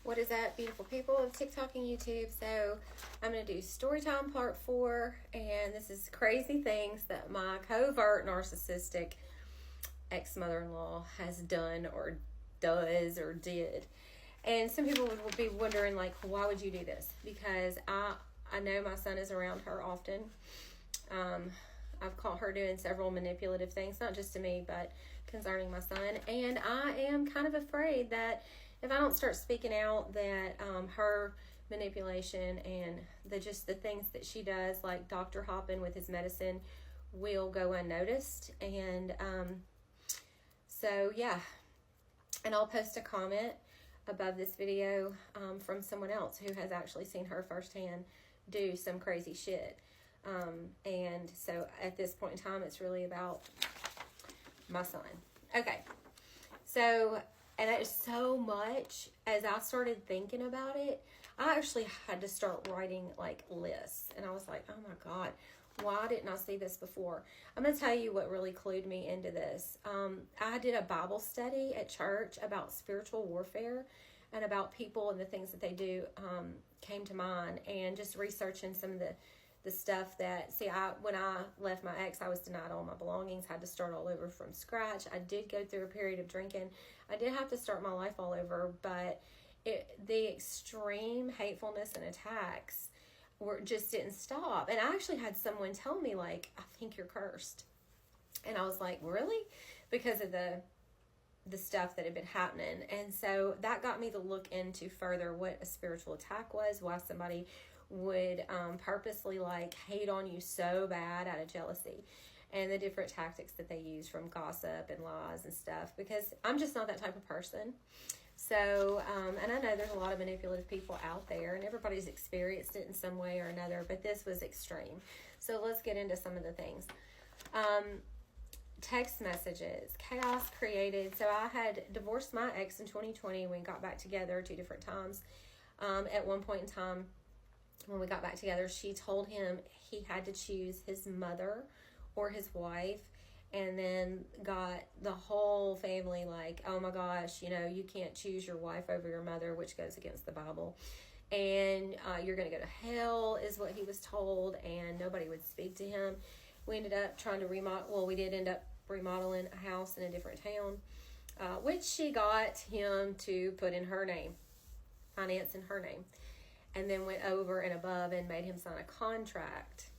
What is up, beautiful people of TikTok and YouTube? So I'm going to do story time part 4, and this is crazy things that my covert narcissistic ex-mother-in-law has done or does or did. And some people would be wondering, like, why would you do this? Because I know my son is around her often. I've caught her doing several manipulative things, not just to me, but concerning my son. And I am kind of afraid that if I don't start speaking out, that her manipulation and the things that she does, like Dr. Hoppin with his medicine, will go unnoticed. And so, yeah. And I'll post a comment above this video from someone else who has actually seen her firsthand do some crazy shit. And so at this point in time, it's really about my son. Okay. So, and it is so much, as I started thinking about it, I actually had to start writing like lists. And I was like, oh my God, why didn't I see this before? I'm going to tell you what really clued me into this. I did a Bible study at church about spiritual warfare and about people and the things that they do came to mind, and just researching some of the stuff that, when I left my ex, I was denied all my belongings, had to start all over from scratch. I did go through a period of drinking. I did have to start my life all over, but the extreme hatefulness and attacks just didn't stop. And I actually had someone tell me, like, I think you're cursed. And I was like, really? Because of the stuff that had been happening. And so that got me to look into further what a spiritual attack was, why somebody would purposely like hate on you so bad out of jealousy, and the different tactics that they use, from gossip and lies and stuff, because I'm just not that type of person. So, and I know there's a lot of manipulative people out there, and everybody's experienced it in some way or another, but this was extreme. So let's get into some of the things. Text messages, chaos created. So I had divorced my ex in 2020. We got back together 2 different times. At one point in time, when we got back together, she told him he had to choose his mother or his wife, and then got the whole family like, oh my gosh, you can't choose your wife over your mother, which goes against the Bible, and you're going to go to hell, is what he was told, and nobody would speak to him. We ended up trying to we did end up remodeling a house in a different town, which she got him to put in her name, finance in her name. And then went over and above and made him sign a contract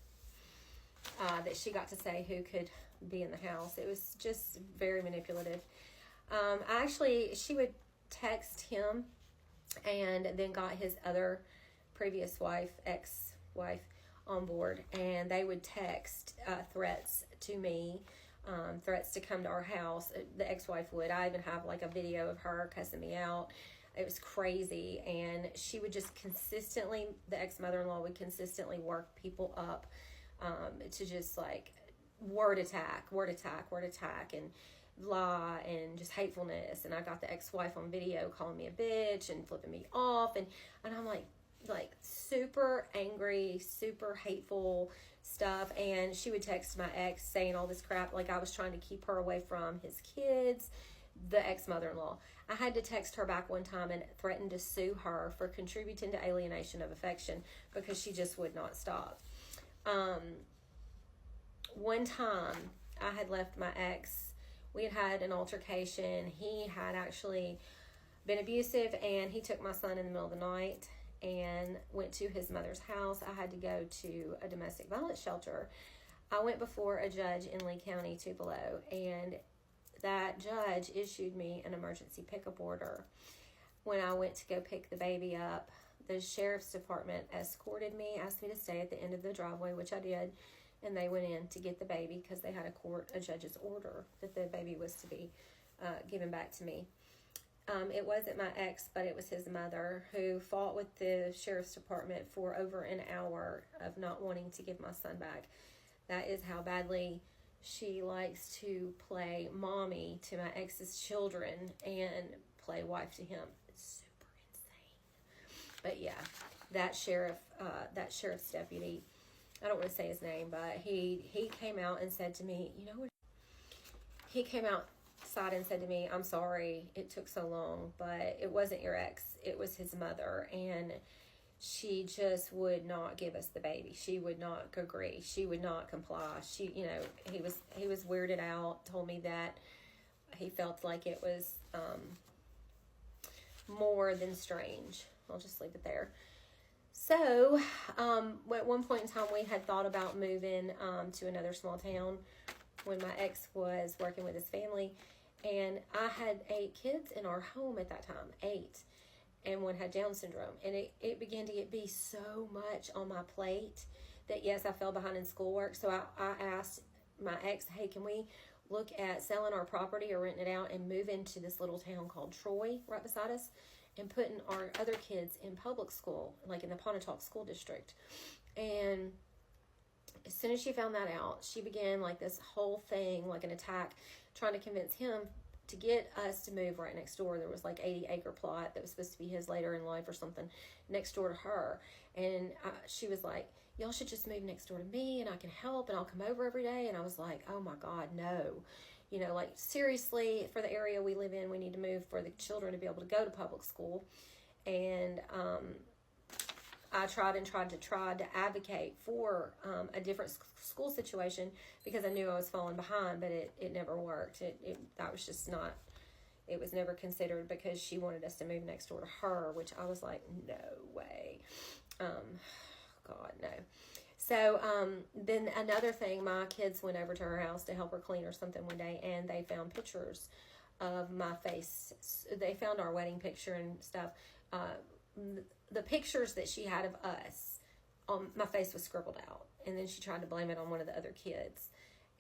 that she got to say who could be in the house. It was just very manipulative. She would text him, and then got his other previous wife, ex-wife, on board. And they would text threats to me, threats to come to our house. The ex-wife would. I even have like a video of her cussing me out. It was crazy, and she would just consistently, the ex-mother-in-law would consistently work people up to just like word attack, and lie and just hatefulness. And I got the ex-wife on video calling me a bitch and flipping me off, and I'm like super angry, super hateful stuff. And she would text my ex saying all this crap, like I was trying to keep her away from his kids, the ex-mother-in-law. I had to text her back one time and threatened to sue her for contributing to alienation of affection, because she just would not stop. One time I had left my ex. We had an altercation. He had actually been abusive, and he took my son in the middle of the night and went to his mother's house. I had to go to a domestic violence shelter. I went before a judge in Lee County, Tupelo, and that judge issued me an emergency pickup order. When I went to go pick the baby up, the sheriff's department escorted me, asked me to stay at the end of the driveway, which I did, and they went in to get the baby because they had a judge's order that the baby was to be given back to me. It wasn't my ex, but it was his mother, who fought with the sheriff's department for over an hour of not wanting to give my son back. That is how badly she likes to play mommy to my ex's children and play wife to him. It's super insane. But yeah, that sheriff's deputy, I don't want to say his name, but he came out and said to me, he came out sighed and said to me, "I'm sorry it took so long, but it wasn't your ex, it was his mother, and she just would not give us the baby. She would not agree. She would not comply. She, he was weirded out, told me that he felt like it was more than strange." I'll just leave it there. So, at one point in time, we had thought about moving to another small town when my ex was working with his family. And I had 8 kids in our home at that time, 8. And one had Down syndrome. And it began to be so much on my plate that, yes, I fell behind in schoolwork. So I asked my ex, "Hey, can we look at selling our property or renting it out and move into this little town called Troy right beside us and putting our other kids in public school, like in the Pontotoc School District?" And as soon as she found that out, she began like this whole thing, like an attack, trying to convince him to get us to move right next door. There was like 80-acre plot that was supposed to be his later in life or something next door to her. And she was like, "Y'all should just move next door to me and I can help and I'll come over every day." And I was like, "Oh my God, no." Like seriously, for the area we live in, we need to move for the children to be able to go to public school. And I tried to advocate for a different school situation because I knew I was falling behind, but it never worked. That was just not, it was never considered because she wanted us to move next door to her, which I was like, no way. God, no. So then another thing, my kids went over to her house to help her clean or something one day, and they found pictures of my face. They found our wedding picture and stuff. The pictures that she had of us, my face was scribbled out. And then she tried to blame it on one of the other kids.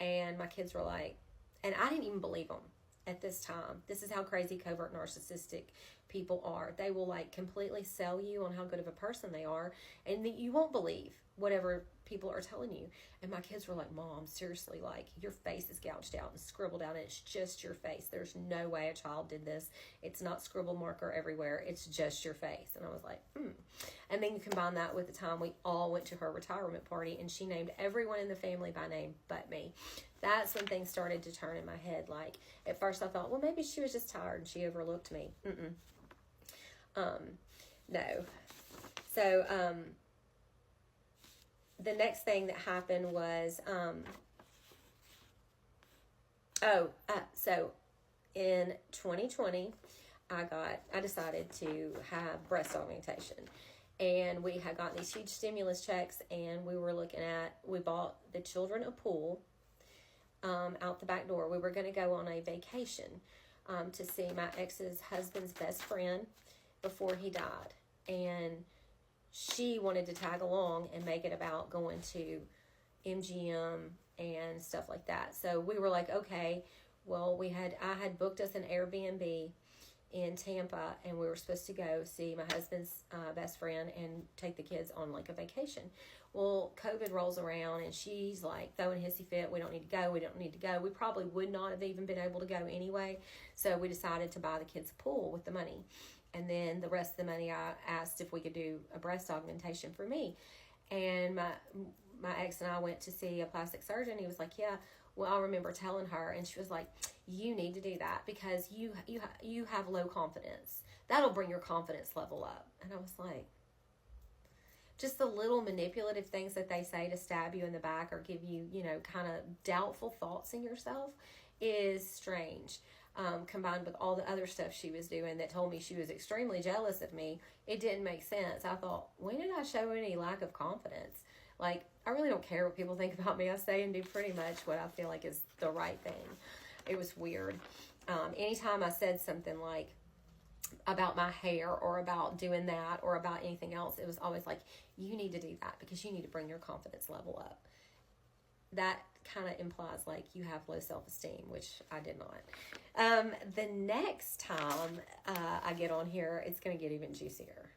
And my kids were like, and I didn't even believe them at this time. This is how crazy covert narcissistic people are. They will like completely sell you on how good of a person they are. And you won't believe whatever people are telling you. And my kids were like, "Mom, seriously, like your face is gouged out and scribbled out and it's just your face. There's no way a child did this. It's not scribble marker everywhere. It's just your face." And I was like, And then you combine that with the time we all went to her retirement party and she named everyone in the family by name but me. That's when things started to turn in my head. Like at first I thought, well, maybe she was just tired and she overlooked me. No. So, the next thing that happened was, so in 2020, I decided to have breast augmentation, and we had gotten these huge stimulus checks, and we bought the children a pool, out the back door. We were going to go on a vacation, to see my ex's husband's best friend before he died, and she wanted to tag along and make it about going to MGM and stuff like that. So we were like, okay, well, I had booked us an Airbnb in Tampa, and we were supposed to go see my husband's best friend and take the kids on like a vacation. Well, COVID rolls around and she's like throwing a hissy fit. We don't need to go. We probably would not have even been able to go anyway. So we decided to buy the kids a pool with the money. And then the rest of the money, I asked if we could do a breast augmentation for me. And my ex and I went to see a plastic surgeon. He was like, "Yeah." Well, I remember telling her, and she was like, "You need to do that because you have low confidence. That'll bring your confidence level up." And I was like, just the little manipulative things that they say to stab you in the back or give you, kind of doubtful thoughts in yourself is strange. Combined with all the other stuff she was doing that told me she was extremely jealous of me, it didn't make sense. I thought, when did I show any lack of confidence? Like, I really don't care what people think about me. I say and do pretty much what I feel like is the right thing. It was weird. Anytime I said something like about my hair or about doing that or about anything else, it was always like, you need to do that because you need to bring your confidence level up. That kind of implies like you have low self-esteem, which I did not. The next time I get on here, it's going to get even juicier.